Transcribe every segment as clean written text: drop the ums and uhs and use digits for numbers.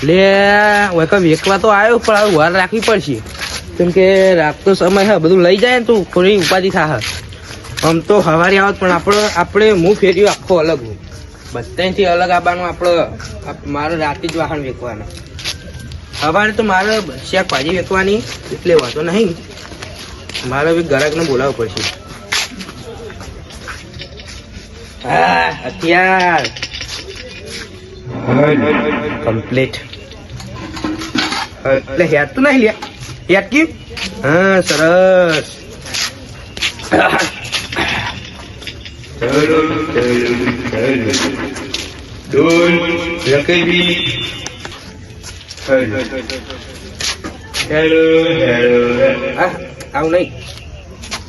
લે વેકા વેકવા તો આવ્યો પણ હવે વાર રાખવી પડશે કેમ કે રાખતો સમય હે બધું લઈ જાય ને તો થોડી ઉપાધિ થાય આમ તો હવારી આવત પણ આપણે હું ફેર્યું આખો અલગ હું બધાથી અલગ આવવાનું મારે રાતે જ વાહન વેકવાના સવારે તો મારે શાક ભાજી વેકવાની એટલે વાંધો નહીં મારે બી ગ્રાહકને બોલાવવું પડશે હા હથિયાર કમ્પ્લીટ એટલે હેડ તો નહીં લ્યા હેડ કી હા સરસ ડોલ રકેબી હેલો આવું નહીં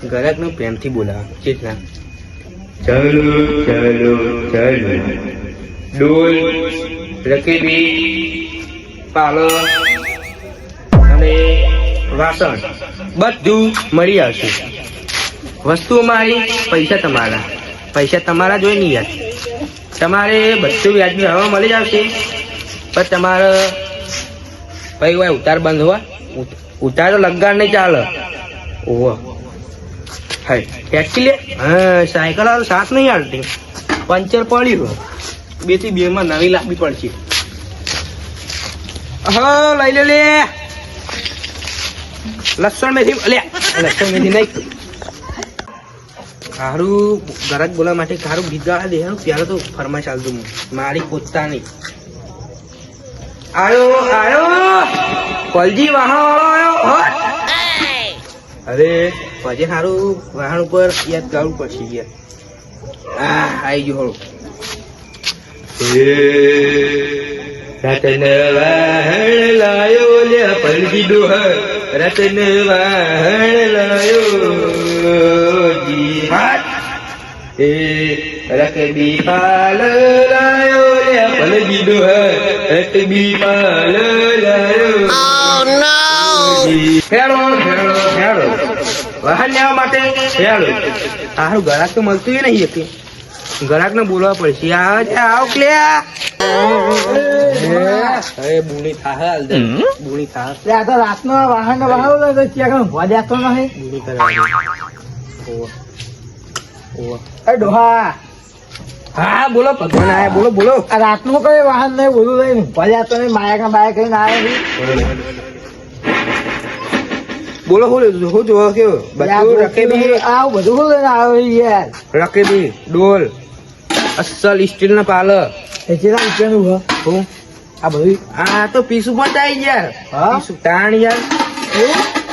ગ્રાહક નું પ્રેમથી બોલાવ ચેતના ચલો ચલો ચલો ડોલ રકેબી પાલક અને વાસણ બધું મળી આવશે વસ્તુ મારી પૈસા તમારા જોઈ નહીં યાર તમારે બધું વ્યાજબી હવા મળી જશે પણ તમારે ભાઈ હોય ઉતાર બંધ હોવા ઉતાર તો લગાડ નહીં ચાલે ઓહો હા ટેક્સી લે હા સાયકલ હાલ સાથ નહીં હાલતી પંચર પડ્યું 2 થી 2 માં નવી લાવવી પડશે હા લઈ લે લસણ મેથી નહીં સારું ગ્રાહક બોલાવા માટે સારું ગીત ગાવા દે ત્યારે તો ફરમાઈશ ચાલતું મારી પોતા નહીં આયો કોલજી વાહન વાળો આવ્યો અરે પછી સારું વાહન ઉપર યાદ ગાવું પડશે યાર આવી ગયું રતન વાહન લાયો લે પલજી ડોહ રતન વાહન લાયો જી હાથ એ રકબી પાલ લાયો લે પલજી ડોહ રકબી પાલ લાયો હેડો વાહન લેવા માટે હેડો સારું ગ્રાહક તો મળતું નહીં હતી ગ્રાહક ને બોલવા પડશે આવ લે બુણી થાય બુણી થાય તો રાતનો વાહન વાહન ડોહા હા બોલો ભગવાન આયા બોલો આ રાતનું કઈ વાહન નહીં બોલું લઈને ભજ્યા તો નહીં માયા બાયા કઈ ના આવ્યા બોલો હું જોવો કેવું બધું રકેબી આવ બધું હું લઈને આવ્યો યાર રકેબી ડોલ અસલ સ્ટીલ ના પાલ કેટલા રૂપિયાનું હું આ બધું આ તો પીસું પણ આવી યાર પીસું તાણ યાર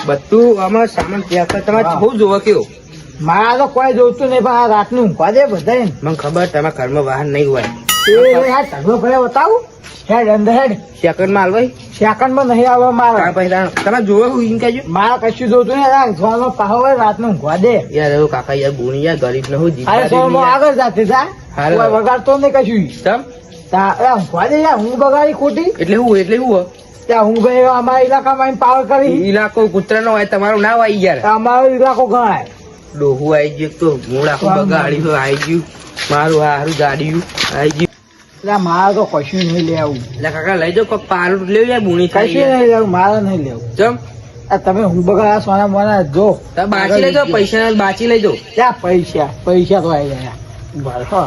બધું આમાં સામાન ત્યાં તમારે શું જોવો કેવું મારા તો કોઈ જોતું નહીં પણ આ રાતનું ઊંઘવા દે બધા મને ખબર તમારા ઘરમાં વાહન નહીં હોય ઢગલો ભરે બતાવું હેડ અંદર હેડ સેકન્ડ માં હાલવાય સેકન્ડ માં નહીં આવવા મારા તમે જોવો હું કહેજો મારા કશું જોતું નહીં જોવાનો પાહો હોય રાતનું ઊંઘવા દે યાર એવું કાકા યાર બોણી યાર ગરીબ ને હું આગળ જાતે જા વગાડતો નહીં કશું ઊંઘવા દે યાર હું બગાડી ખોટી એટલે હું ત્યાં હું ભાઈ અમારા ઇલાકામાં પાવર કરી ઇલાકો કૂતરા નો હોય તમારો ના હોય યાર અમારો ઇલાકો ગણાય ડોહું આવી ગયું તો મૂળ આખું બગાડ્યું આવી ગયું મારું હારું ગાડ્યું આવી ગયું મારે તો કશું નહીં લેવું એટલે કાકા લઈ જાઓ કોઈક પાલું લેવું યાર બુણી થાય કશું નહીં લેવું મારે નહીં લેવું ચમ તમે હું બગાડા સોના મોના જો બાચી લઈ જાઓ પૈસા બાચી લઈ જાઓ ત્યાં પૈસા તો આવી ગયા બરાબર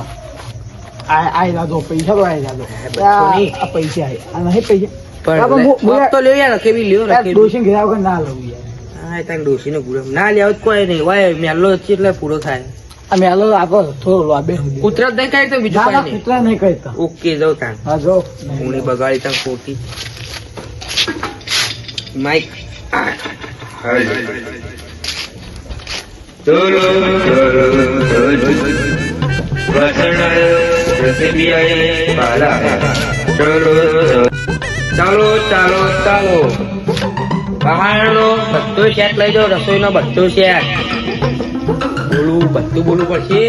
આઈ જાજો પૈસા તો આવી જાજો પૈસા નહીં પૈસા તો લેવું યાર કેવી લ્યો ડોસી ઘેરા વગર ના લઉં યાર હા ત્યાં ડોસી નો ગુરમ ના લેવો કોઈ નહીં હોય મેલો એટલે પૂરો થાય આ મેલો આગળ થોડો લાબે કૂતરા નહીં કહી તો બીજું કઈ કૂતરા નહીં કહેતા ઓકે જાઉં ત્યાં હા જો હું બગાડી ત્યાં ખોટી માઈક ચાલો પહાડનો બધો સેટ લઈ જાઓ રસોઈ નો બધો સેટ બોલવું પડશે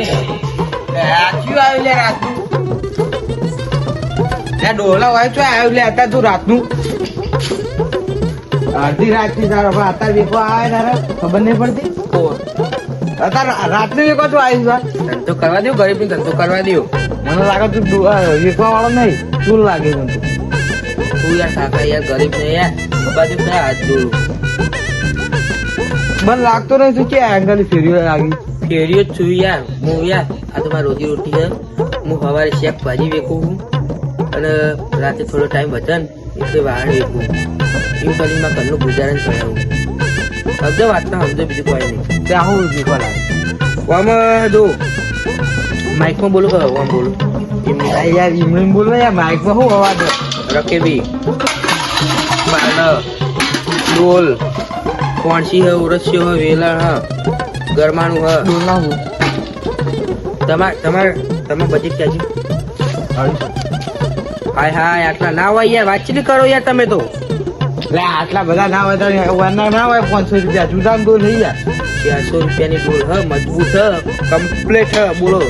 ડોલા હોય તો આવ્યું લે અત્યારે તું રાતનું અડધી રાત થી તારો અત્યારે વેકો આવે તારે ખબર નહીં પડતી અત્યારે રાતનું વેકો તો આવી ધંધો કરવા દો ગરીબ ધંધો કરવા દો મને લાગે તું વેકવા વાળો નહીં તું લાગે ધંધો તું યાર કાકા યાર ગરીબ ને યાર બાજુ કયા હાથ જોડું મને લાગતો નહીં તું કે એંગલ ફેરીઓ લાગી ફેર્યો જ છું યાર હું યાર આ તો મારી રોજી રોટી છે હું સવારે શેક ભાજી વેકું છું અને રાતે થોડો ટાઈમ બચે ને એટલે વાહણ વેકું એવું કરીને મારા ઘરનું ગુજારણ ચલાવું સમજો વાત ના સમજો બીજું કોઈ નહીં ત્યાં હું શીખવા લાગે આમાં જો માઇકમાં બોલો કરો આમ બોલો એમની યાર ઇમરાન બોલો યાર માઇકમાં શું અવાજ રકેબી બાલ ડોલ કોણસી હ ઉરસ્યો હ વેલણ હ ગરમાનું હ ડોલ ના હું તમે બજેટ ક્યાં છે હાય હાય આટલા ના હોય યાર વાતચીત કરો યાર તમે તો એટલે આટલા બધા ના હોય તો ના હોય 500 રૂપિયા જુદા ડોલ થઈ જાય 400 રૂપિયાની ડોલ હ મજબૂત હ કમ્પ્લીટ હ બોલો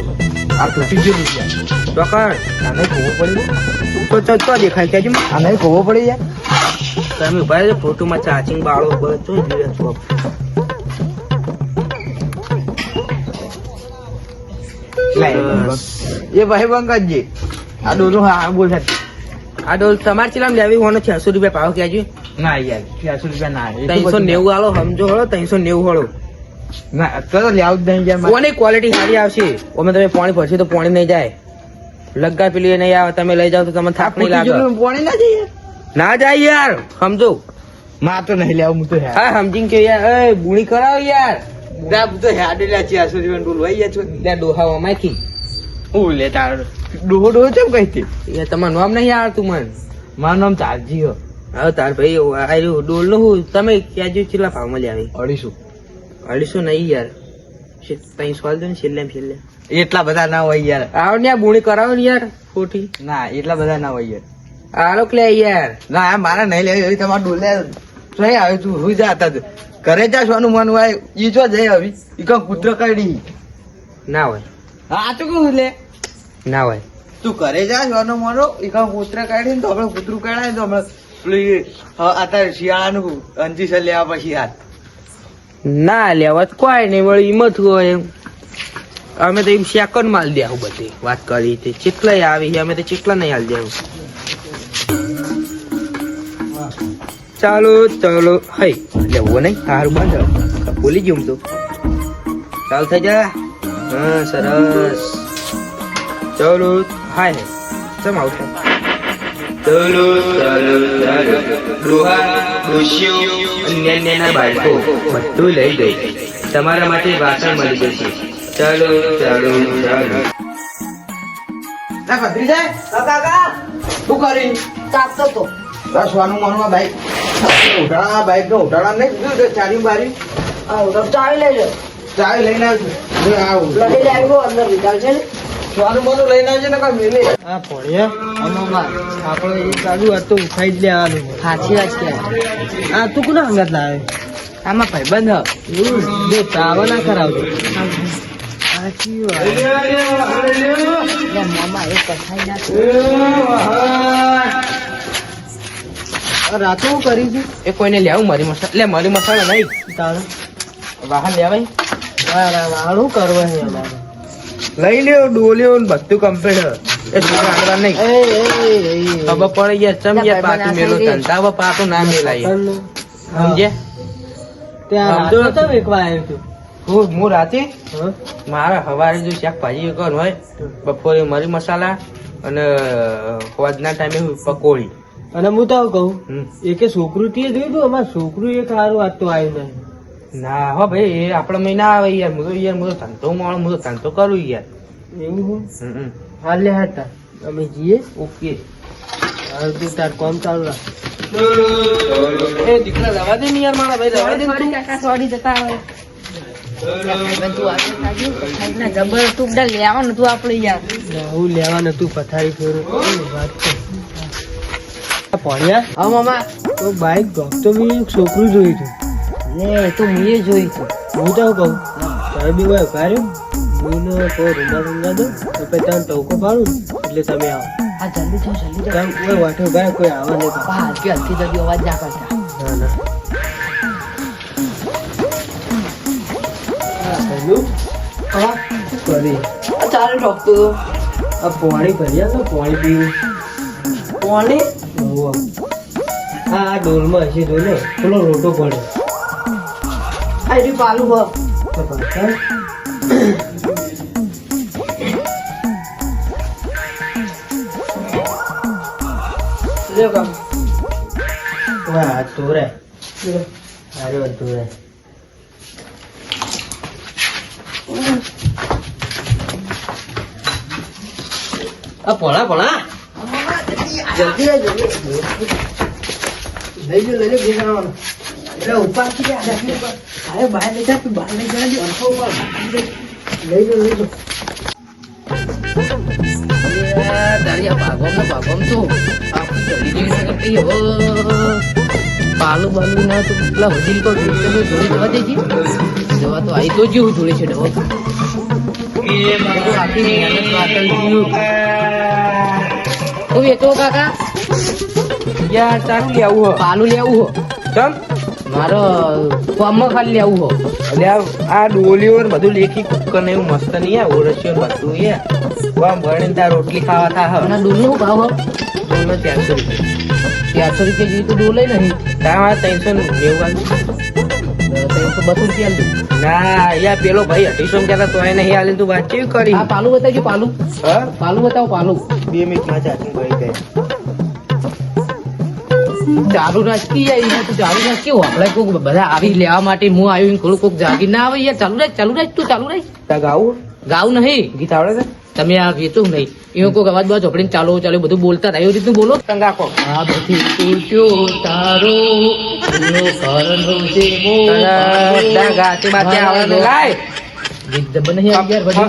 આટલા 200 રૂપિયા ચોકડ આને ખબર પડી તો દેખાય ત્યાં આને ખબર પડી યાર તમે ઉભા રહેજો ફોટોમાં ચાર્જિંગ બાળો બધો જોઈએ છો એ ભાઈ બંગજી આ ડોલો હા બોલ આ ડોલ તમારે ચલામ લેવી હોનો 600 રૂપિયા પાવ ક્યાં ના યાર 400 રૂપિયા ના 390 હાલો સમજો હળો 390 હળો ના તો લેવું જ નહીં યાર કોની ક્વોલિટી સારી આવશે અમે તમે પાણી ભરશે તો પાણી નહીં જાય લગ્ગા પેલી નહીં આવે તમે લઈ જાવ તો તમને થાક નહીં લાગે પાણી ના જઈએ ના જાય યાર સમજો માં તો નહીં લેવું હું તો હા સમજીને કે યાર એ બુણી કરાવો યાર હું તો હેડે લે 400 રૂપિયા ડોલ વઈ ગયા છો ત્યાં ડોહાવા માંથી હું લે તાર ડોહો ડોહો કેમ કહીતી યાર તમારું નામ નહીં આવતું મને મારું નામ ચારજી હો હવે તાર ભાઈ આ ડોલ નું હું તમે ક્યાં કેટલા ભાવમાં લે આવી 250 250 નહીં યાર 300 દો ને છેલ્લે એટલા બધા ના હોય યાર આવો ને આ બુણી કરાવો ને યાર ખોટી ના એટલા બધા ના હોય યાર આલો લે યાર ના આ મારા નહીં લેવી હવે તમારે ડોલ લે નહીં આવે તું હુઈ જા હતા ઘરે જા સોનું મન હોય ઈ જો જઈ આવી ઈ કમ કૂતરો કાઢી ના હોય હા તો કહું લે ના હોય તું ઘરે જા સોનો મોનો ઈ કમ કૂતરા કાઢી ને તો આપણે કૂતરું કાઢાય તો હમણાં પેલી અત્યારે શિયાળાનું અંજીસર લેવા પછી હાથ ના લેવા તો કોઈ નહીં વળી હિંમત હોય એમ અમે તો એમ સેકન્ડ માલ દેવું બધી વાત કરી તે ચેટલા આવી છે અમે તો ચેટલા નહીં હાલ દેવું ચાલો ચાલો હઈ લેવો નહીં સારું બાંધો ભૂલી ગયું તો ચાલ થઈ જા હા સરસ ચાલો હાય ચમ આવશે ચાલો ચાલો ચાલો ડોહા ડોશીઓ અન્યના બાળકો બધું લઈ ગઈ તમારા માટે વાસણ મળી જશે ચાલો ચાલો ચાલો ના પધરી જાય કાકા શું કરી ચાપતો તો બસ વાનું મનમાં બાઈક ઉઠાડા બાઈક નો ઉઠાડા નહીં કીધું ચારી બારી ચાવી લઈ લો ચાવી લઈને આવું લડી લાગ્યો અંદર વિચાર છે ને વાનું મનું લઈને આવજે ને કાંઈ મેલે આ પડ્યા આમાં આપણે એ ચાલુ હતું ખાઈ જ લેવાનું સાચી વાત કે આ તું કોના અંગત લાવે આમાં ભાઈબંધ એવું બે તાવા ના કરાવજો સાચી વાત મામા એ કથાઈ ના રાતો હું કરી છું એ કોઈને લેવું મારી મસાલા લે મારી મસાલા નહીં તારે વાહન લેવાય વાળું કરવા છે અમારે લઈ લ્યો ડોલ્યો ને બધું કમ્પ્લીટ એ છોકરા આગળ નહીં ખબર પડી ગયા ચમ ગયા પાતું મેલો ધંધા વા પાતું ના મેલાય સમજે ત્યાં રાતો તો વેકવા આવ્યો તું હું રાતે મારા સવારે જો શાકભાજી વેકવાનું હોય બપોરે મરી મસાલા અને હોજના ટાઈમે પકોડી અને હું તો કહું હમ. એકે છોકરું થી જોયું તું અમારે છોકરું એક સારું વાત તો આવ્યું નહીં ના હો ભાઈ એ આપડે મહિના આવે યાર હું તો ધંધો મળે હું તો ધંધો કરું યાર એવું હું હમ. હાલ લે હતા અમે જઈએ ઓકે હાલ તું તાર કામ ચાલુ રાખ એ દીકરા રવા દે ને યાર મારા ભાઈ રવા દે ને તું. કાકા સોડી જતા હોય જબર તું બધા લેવાનું તું આપડે યાર હું લેવા નતું પથારી ફેરો વાત પડ્યા હા મામા તો બાઈક તો મેં એક છોકરું જોયું હતું લે તો મેં જોયું તું હું તો કહું તારે બી ભાઈ કાર્યો હું કોઈ રૂંગા દો તો પછી તમે ટોકો પાડું એટલે તમે આવો હા જલ્દી છો જલ્દી તમે કોઈ વાઠો ભાઈ કોઈ આવા નહીં પપ્પા હલકી હલકી જલ્દી અવાજ ના કરતા ના ના હેલો હા શું કરી ચાલે ઠોકતો આ પાણી ભર્યા તો પાણી પીવું કોને હા ડોલમાં હશે તો ને પેલો રોટો પડે આ રહ્યું પાલું હ. લ્યો કામ. વાહ તોરે અરે તોરે આ ભણા જલ્દી આવ, જલ્દી. લઈ લો બેસવાનું. એટલે ઉપર થી અરે બહાર લઈ જા, તું બહાર લઈ જજો. અડધો ઉપર લઈ લો. પાલું બાલું ના તો પેલા વડીલ કો જોડી જવા દેજી. જવા તો આવી તો જેવું જોડે છે ડબો. તું વેચો કાકા, યાર તારું લેવું હો પાલું લેવું હો. ચમ મારો કોમમાં ખાલી લેવું હો. એટલે આ ડોલીઓ ને બધું લેખી કુકર ને એવું મસ્ત નહીં આ ઓરસ્યો ને બધું એ આમ ભણીને તાર રોટલી ખાવા થા અને ડોલ નો ભાવ હો. ડોલનો 400 રૂપિયા 400 રૂપિયા જેવી તો ડોલ નહીં. તારા 390 300 રૂપિયા આલજો. ના યાર પેલો ભાઈ 28 કહેતા તો નહીં હાલે તું વાત કેવી કરી આ પાલું બતાવજો. પાલું હા પાલું બતાવો. પાલું 2 મિનિટમાં ચાર્જિંગ કરી દે ચાલુ રાખી યાર. તું ચાલુ રાખ. કેવું આપણે કોક બધા આવી લેવા માટે હું આવ્યો થોડું કોક જાગી ના આવે યાર. ચાલુ રાખ તું ચાલુ રાખ. તા ગાવું ગાવ નહીં ગીત આવડે છે તમે આ વેચો નહીં. એવું કોઈક અવાજ બાજ ચોપડીને ચાલો ચાલો બધું બોલતા હતા. એવી રીતનું બોલો. તંગાકો આ બધી તૂટ્યો તારો ફૂલો કરનો છે તા ગાતી બાતી આવડે તો ગાય ગીત જબર નહીં આવી યાર બધી.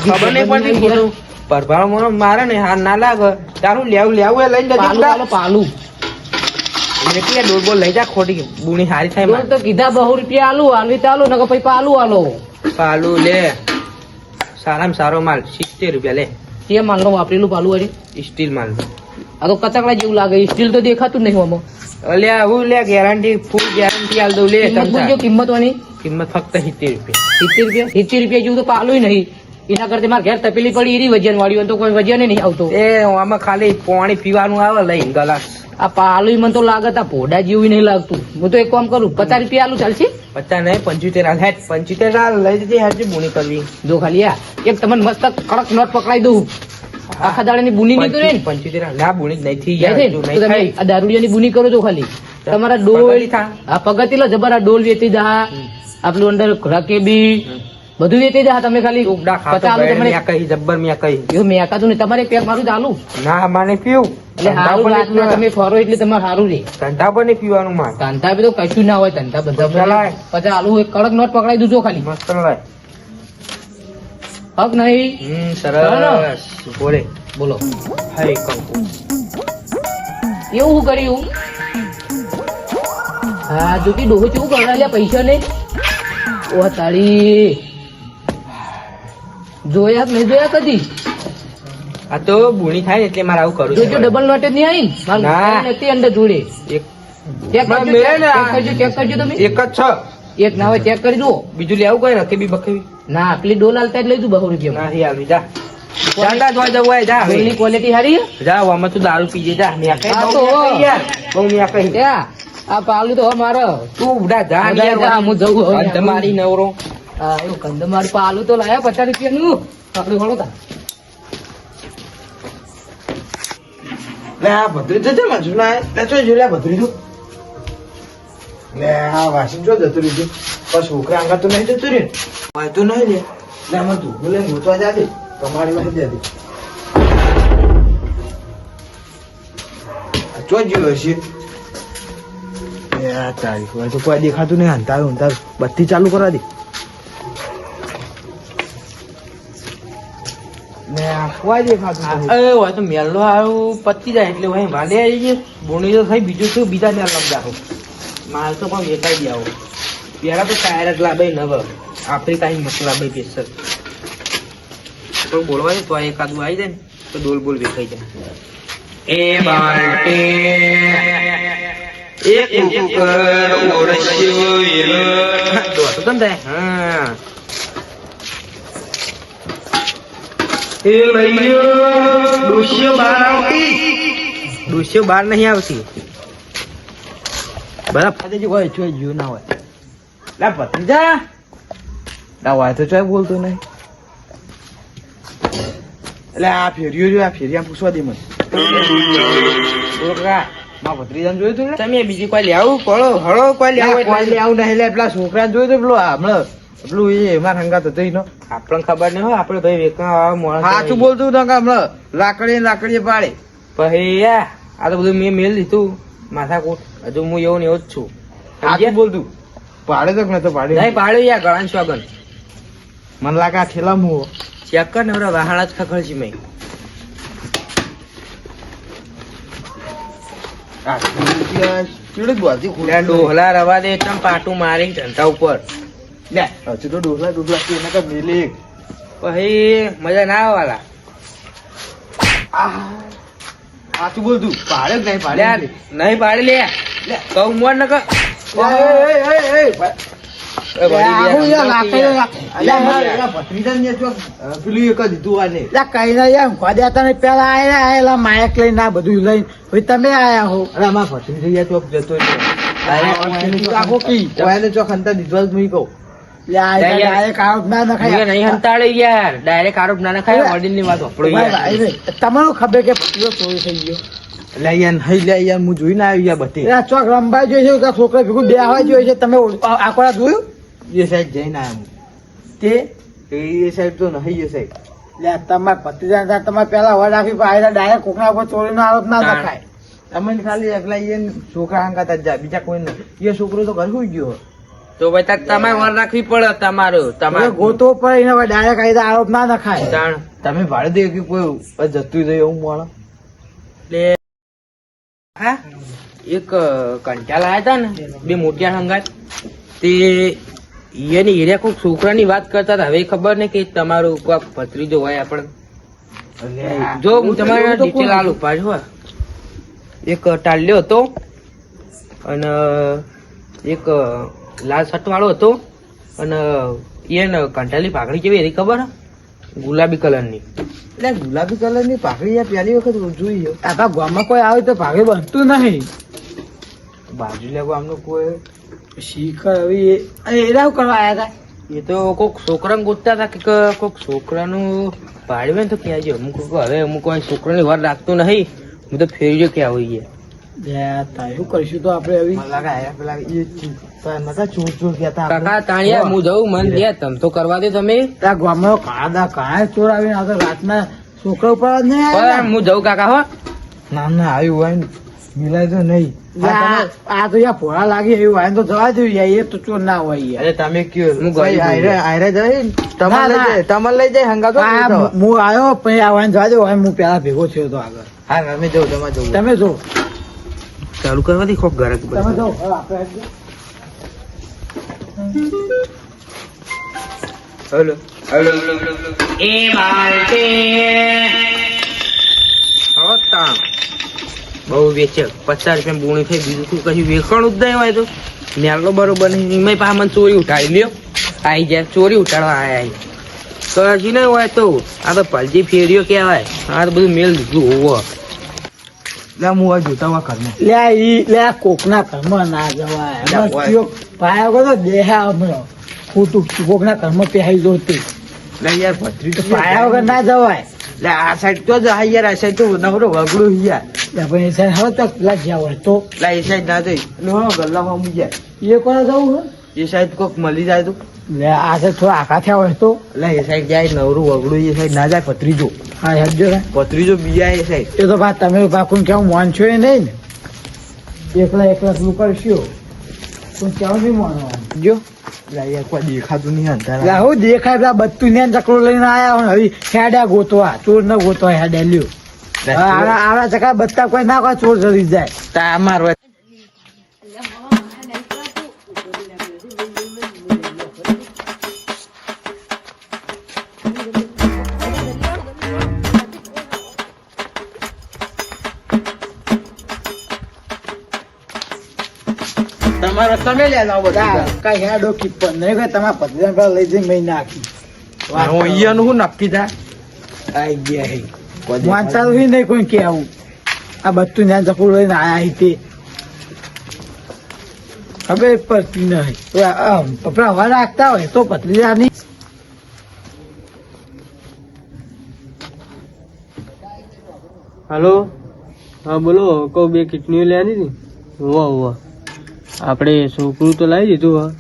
ખબર નહીં પડતી ખોટું પરભાળો મોનો મારે ને હાર ના લાગે તારું લેવું એ લઈને જજો પાલું આલો પાલું. એટલે ડોલ બોલ લઈ જા ખોટી બુણી હારી થાય ડોલ તો કીધા 200 રૂપિયા આલુ આલવી તો આલો નકર પછી પાલું આલો. પાલું લે સારામાં સારો માલ 70 રૂપિયા લે કે માલનો વાપરેલું પાલું વાળી. સ્ટીલ માલ આ તો કચકડા જેવું લાગે. સ્ટીલ તો દેખાતું જ નહીં આમાં. અલ્યા હું લે ગેરંટી ફૂલ ગેરંટી આલ દઉં લે કિંમત બોલજો કિંમત વાળી. કિંમત ફક્ત 70 રૂપિયા 70 રૂપિયા જેવું તો પાલું નહીં. એના કરતા મારે ઘેર તપેલી પડી એની વજન વાળી હોય તો કોઈ વજન નહીં આવતો. એ આમાં ખાલી પાણી પીવાનું આવે લઈને ગ્લાસ આ પાલું મને તો લાગત આ ભોડા જેવું નહીં લાગતું. હું તો એક કામ કરું 50 રૂપિયા આલુ ચાલશે. 50 નહીં 75 હાલ હેઠ 75 હાલ લઈ જજે હેઠ બુણી કરવી જો ખાલી આ એક તમને મસ્ત કડક નોટ પકડાઈ દઉં. આખા દાડાની બુની નહીં કરે ને 75 હાલ ના બુણી જ નહીં થઈ જાય યાર છે જો ને? તો નહીં તમે થાય આ દારૂડિયાની બુની કરો છો ખાલી. તમારા ડોલ પગડી થા. આ પગતીલા જબર આ ડોલ વેચી જા. આપણું અંદર રકેબી બધું વેચી જા. તમે ખાલી ઉપડા ખાતો 50 આલુ બેડ તમને. મેં કહી જબ્બર મેં કહી જો મેં આકાતું નહીં. તમારે પેક મારું ચાલુ ના માને પીવું એટલે સારું રાતના તમે ફરો એટલે તમારે સારું રહે. ધંધા પર નહીં પીવાનું માર ધંધા બી તો કશું ના હોય. ધંધા બધા ચલાય. પછી આલુ એક કડક નોટ પકડાઈ દઉં ખાલી. મસ્ત લાય હક નહીં. સરસ બોલે બોલો હાય કંકુ એવું શું કર્યું? હા જો કે ડોહો કેવું કરવા લ્યા પૈસા નહીં. ઓ તારી જોયા કે નહીં જોયા કદી? આ તો બુણી થાય ને એટલે મારે આવું કરું જોજો ડબલ નોટ જ નહીં આવી ને? ના. મારું નથી અંદર જોડે. એક ચેક મારે કરજો, મેળે ને આ. ચેક કરજો તમે. એક જ છે એક ના હોય ચેક કરી જુઓ. બીજું લેવું કઈ નથી બી બખેવી ના પેલી ડોલ હાલતા જ લઈ જુ 200 રૂપિયા. ના આવી જા ચાંદા જોઈ જવું હોય જા ડોલની ક્વોલિટી સારી છે? જા આમાં તું દારૂ પીજે જા મેં કઈ હા બહુ તો. મેં કહી યાર બહુ મેં કહી ત્યાં આ પાલું તો હવે મારો. તું ઉડા જા જા, જા, હું જઉં હવે. તમારી નવરો હા એવું કંદમારું પાલું તો લાયા 50 રૂપિયાનું. આપણે વળો તા. લે આ ભદ્રી જજે મજુ ના લે ચો જો લે ભદ્રી જો લે આ વાસી જો જતું રહ્યું બસ છોકરા આંગા તો નહીં જતું રહ્યું હોય તો નહીં લે લે મને તું બોલે ગોતવા જાતે તમારી માં દે દે ચો જો હશે એ આ તારીખ હોય તો કોઈ દેખાતું નહીં અંધારું અંધારું બત્તી ચાલુ કરવા દે ને આ કોઈ દેખાતું નહીં. એ હોય તો મેલો હારું પતી જાય એટલે હોય વાલે આવી જાય બોણી તો થઈ બીજું શું બીજા મેલ લગ જાઓ માલ તો પણ વેચાઈ જાઓ પેલા તો ટાયર જ લાવે નવ આપણી કાંઈ મસલા ભાઈ પેસર તો બોલવા દે તો આ એકાદું આવી જાય ને તો ડોલ બોલ વેચાઈ જાય એ બાલટે એક કુકર ઓરસ્યો એલો તો તમ થાય હા એ લઈયો દોશિયો બારાવટી ડોસીઓ બહાર નહીં આવતી બરાબર ખાતે જે હોય ચોય જીવ ના હોય લા ભત્રીજા ના હોય તો ચોય બોલતો નહીં એટલે આ ફેર્યો જો આ ફેરિયા પૂછવા દે મને ઓળખા માં ભત્રીજાને જોયું તું તમે બીજી કોઈ લેવું પડો હળો કોઈ લેવું કોઈ આવું નહીં એટલે પેલા છોકરાને જોયું તું પેલો હમણાં પેલું એ એમાં હંગાત હતો એનો આપણને ખબર નહીં હોય આપણે ભાઈ વેકવા મોડા સાચું બોલતું હતું કે હમણાં લાકડીએ પાડે પછી આ તો બધું મેં મેલ દીધું માથાકૂટ હજુ હું એવું ને એવું જ છું સાચું બોલતું પાડે તો નતો પાડે નહીં પાડ્યું યાર ગળાન શોગન મને લાગે આ ઠેલા મુઓ ચેક કર ને બધા વાહાડા જ ખખડશી મેં ડોહલા રવા દે એકદમ પાટું મારી ધંધા ઉપર હજુ તો ડોસલા એના કઈ મેલી પછી મજા ના આવવાલા સાચું બોલતું પાડે જ નહીં પાડે લે નહીં પાડી લે કહું મોર ન કર તમે આયા હો ભત્રીજા ચોક જતો ચોક હંતા દીધો નહીં કહું નહીં હંતાડે યાર ડાયરેક્ટ આરોપ ના નખાય વડીલ ની વાત વાપરો યાર તમારું ખબર કે ભત્રીજો ચોરી થઈ ગયો એટલે યાર નહીં લે યાર હું જોઈને આવી ગયા બધી ચોક રંબાઈ જોઈ છે છોકરા ભેગું બે હોય જોઈ છે તમે આકોડા જોયું એ સાઈડ જઈને આવ્યા તે એ સાઈડ તો નહીં એ સાઈડ એટલે તમારા ભત્રીજા તમારે પેલા હોય રાખી પણ ડાયરેક્ટ કોકના ઉપર ચોરીનો આરોપ ના નખાય તમે ખાલી એકલા એ છોકરા અંગાતા જા બીજા કોઈ નહીં એ છોકરો તો ઘર હોઈ ગયો તો ભાઈ તમારે વર રાખવી પડે તમારું તમારે ગોતો પડે એને ડાયરેક્ટ આવી આરોપ ના નખાય તમે ભાડે દે કે કોઈ જતું જાય એવું માણસ એટલે હા એક કંટાળ આવ્યા હતા ને બે મોટિયા સંગાત તે એની એરિયા કોઈક છોકરાની વાત કરતા હતા હવે ખબર ને કે તમારું કોઈક ભત્રીજો હોય આપણે જો હું તમારે ડિટેલ આલું પાછો એક ટાલ્યો હતો અને એક લાલ શર્ટ વાળો હતો અને એને કંટાળી પાઘડી કેવી એની ખબર ગુલાબી કલરની એટલે ગુલાબી કલર ની પાઘડી યાર પહેલી વખત જોઈ આપણા ગામમાં કોઈ આવે તો પાઘડી બનતું નહીં બાજુ લેવા આમનું કોઈ શીખર હવે એના કરવા આવ્યા હતા એ તો કોઈક છોકરાને ગોતતા હતા કે કોઈક છોકરાનું પાડવે ને તો ક્યાં છે અમુક હવે અમુક કોઈ છોકરાની વાર રાખતું નહીં હું તો ફેરજો ક્યાં આવી ગયા શું કરીશું તો આપડે કાકા તાણિયા હું જઉં મન દે તમ તો કરવા દે તમે ગામમાં કાળા ચોર આવીને આગળ રાતના છોકરા ઉપર જ નહીં હું જઉં કાકા હો ના ના આવ્યું હોય ને મિલાય તો નહીં આ તો યાર ભોળા લાગે એવું હોય તો જવા દઉં યાર એ તો ચોર ના હોય અરે તમે કયો આયરે જઈ તમારે લઈ જાય હંગા તો હું આવ્યો પછી આવવાનું જવા દઉં હું પેલા ભેગો થયો તો આગળ હા અમે જવું તમે જવું તમે જો ચાલુ કરવાથી ખોક ગરક તમે જો હેલો હેલો એ માlte હોતા બહુ વેચે 50 રૂપિયા બોણી થઈ બીજું શું કશું વેખણું જ નહીં હોય તો નેલો બરોબર નહીં એમાં પા મને ચોરી ઉઠાડી લ્યો આવી જાય ચોરી ઉઠાડવા આયા કશું નહીં હોય તો આ તો પલજી ફેર્યો કહેવાય આ તો બધું મેલ દીધું હોવો લે હું આ જોતા વા ઘરમાં લે કોકના ઘરમાં ના જવાય પાયા વગર તો દેહા હમણાં ખોટું કોકના ઘરમાં પહેરી જોતી લે યાર ભત્રી પાયા વગર ના જવાય લે આ સાઈડ તો જ યાર આ સાઈડ તો નવરો વગડું યાર લે પણ એ સાઈડ હવે તો પેલા જ્યાં હોય તો લે એ સાઈડ ના જઈ ગલ્લામાં મૂકી જાય એ કોને જવું હે એ સાઈડ કોક મળી જાય તો લે આ સાઈડ થોડા આખા થયા હોય તો લે એ સાઈડ જાય નવરું વગડું એ સાઈડ ના જાય પત્રીજો હા હેડજો ને પત્રીજો બીજા એ સાઈડ એ તો બા તમે બાકુન કેવું મોન છો એ નહીં ને એકલા પેલું કરશો પણ કેવું નહીં મોનવાનું જો કોઈ દેખાતું નહીં અંધારા હું દેખાય પેલા બધું ને ચકડો લઈને આયા હવે હેડ્યા ગોતવા ચોર ન ગોતવા હેડ્યા લ્યો આવા ચકા બધા કોઈ ના કોઈ ચોર જરી જાય તા મારવા તમારે તમે લે લાવો બધા કઈ હેડો કી પણ નહીં કઈ તમારા પત્રિકા પર લઈ જઈને મેં નાખી અહીંયાનું શું નક્કી થાય આઈ ગયા હે વાંચાતું નહીં કોઈ કે આવું આ બધું ત્યાં ચકુર લઈને આયા તે ખબર પડતી નહીં પપડા હવા રાખતા હોય તો પતલી જાની. હાલો, હા બોલો. કહું 2 કિડનીઓ લેવાની હતી. હોવા આપણે છોકરું તો લાવી દીધું.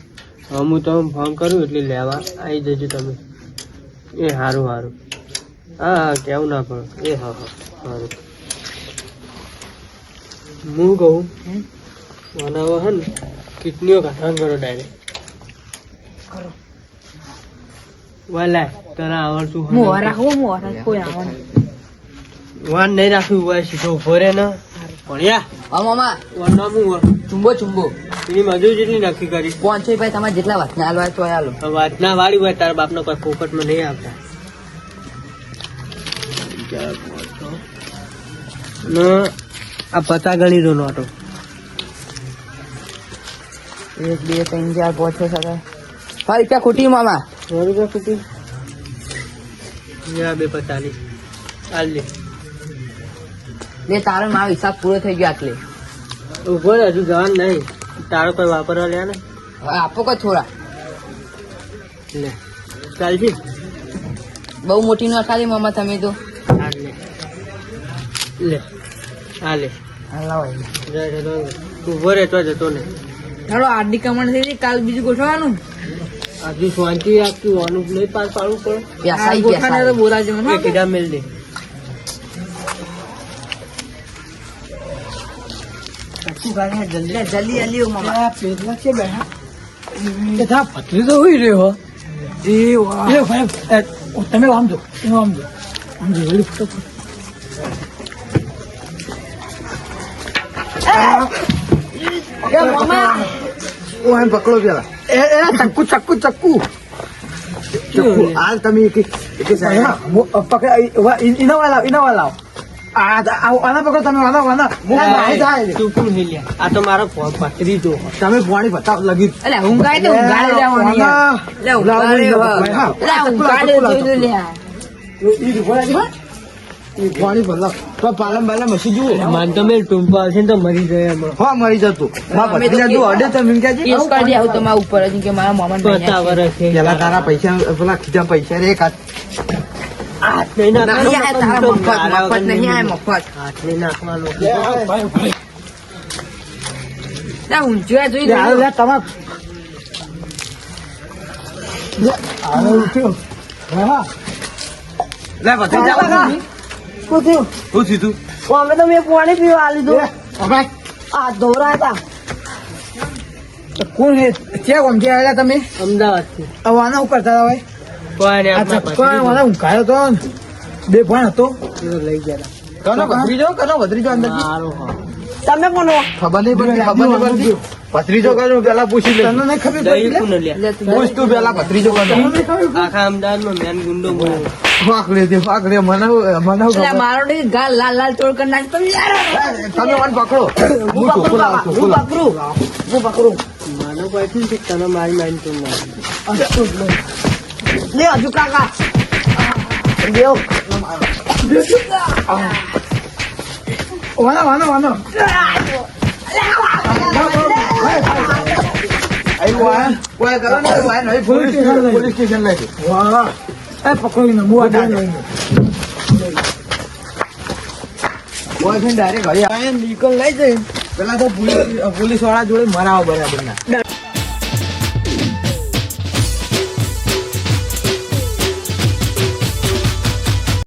હા હું તમને ફોન કરું એટલે લેવા આવી જજો તમે. એ સારું સારું. હા કેવું ના પણ એ હા સારું. હું કહું બનાવો હે ને કિડનીઓ કાઢવાનું કરો ડાયરેક્ટ. વાલા તને આવડતું વાન નહીં રાખ્યું હોય સીધો ઉભો રે ને ભણ્યા. હા મામા વાન નામ હું ચુંબો ચુંબો એની મજૂરી જેટલી નક્કી કરી. 500 રૂપિયા તમારે જેટલા વાત ના હાલવા તો હાલો. વાત ના વાળી હોય તારા બાપનો કોઈ ફોકટમાં નહીં આવતા. ને આ 50 ગણી નો નોટો. 1 2 3 4 5 6 7 5 રૂપિયા ખૂટી મામા. 100 રૂપિયા ખૂટી. 2 હાલ લે. લે તારો મારો હિસાબ પૂરો થઈ ગયો આટલે. ઉભો રે હજુ જવાનું નહીં. તારો કોઈ વાપરવા લે ને હવે આપો કોઈ થોડા. લે ચાલજી. બહુ મોટી નો ખાલી મામા તમે તો. હાલ લે લે હા લે. લાવો ઉભો રે તો જતો ને. ચાલો આડની કમાણ થઈ ગઈ, કાલ બીજું ગોઠવવાનું. આજુ શાંતિ આપતું આનું નહીં પાસ પાડવું પડે. પ્યાસાઈ ગોઠવાને તો બોરા જવાનું. એ કીધા મેલ દે. જલ્દી જલ્દી આલ્યો મામા. પેટમાં છે બેઠા બધા પતરી તો હોય રહ્યો. એ ભાઈ તમે આમ જો વેલી ફોટો. ઓ એમ પકડો પેલા. એ ચક્કુ હાલ તમે એક પકડ ઇનોવા લાવ. આના પકડો તમે આના તું કોણ હેલ્યા? આ તો મારો પત્રી જો. તમે પાણી બતાવ લગી. અલે ઊંઘાય તો ઊંઘાડે લેવાની યાર. લે ઊંઘાડે પાણી ભરલા તો પાલમ બાલમ હસી જુઓ. માન તો મેં ટૂંપા હશે ને તો મરી જાય એમાં. હા મરી જતું અડે તો મિંકાજી કેસ કાઢી આવું તમારા ઉપર જ કે મારા મામા 50 વર્ષ છે. પેલા તારા પૈસા પેલા ખીચા પૈસા રે કાઢ. હાથ નહીં નાખવાનો. મફત નહીં આય મફત. હાથ નહીં નાખવાનો. લે ઊંચું જોઈ લે. તમાર લે બધું શું થયું? અમે તો મેં પાણી પીવા લીધું. આ દોરાતા કોણ હે ક્યાં કોમ કે આયા તમે? અમદાવાદથી. આના ઉપર કરતા હોય કોઈ ને આ આપણા ચક્કા પત્રી વાળા ઊંઘાયો તો બે ભણ હતો. જો લઈ ગયા. કનો ભત્રીજો અંદર સારું હા. તમે કોનો? ખબર નહીં પડતી. ભત્રીજો કનો પેલા પૂછી લે. તને નહીં ખબર દહીં પડતી કોને લ્યા? લે તું પૂછ તું પેલા ભત્રીજો કનો. આખા અમદાવાદમાં મેન ગુંડો બોલો. ફાકડે મને લે ખબર. મારો ડી ગાલ લાલ લાલ ચોળ કરી નાખ તમે યાર. તમે મને પકડો. હું પકડું બાબા, હું પકડું. માનો પાછું છે તને મારી તો મારી. લે હજુ કાકા દેવ વાનો પોલીસ સ્ટેશન લઈ વાહ એ પકડીને ડાયરેક્ટ ઘરે નીકળ લઈ જઈ પેલા તો પોલીસ વાળા જોડે મરાવો બરાબર ના.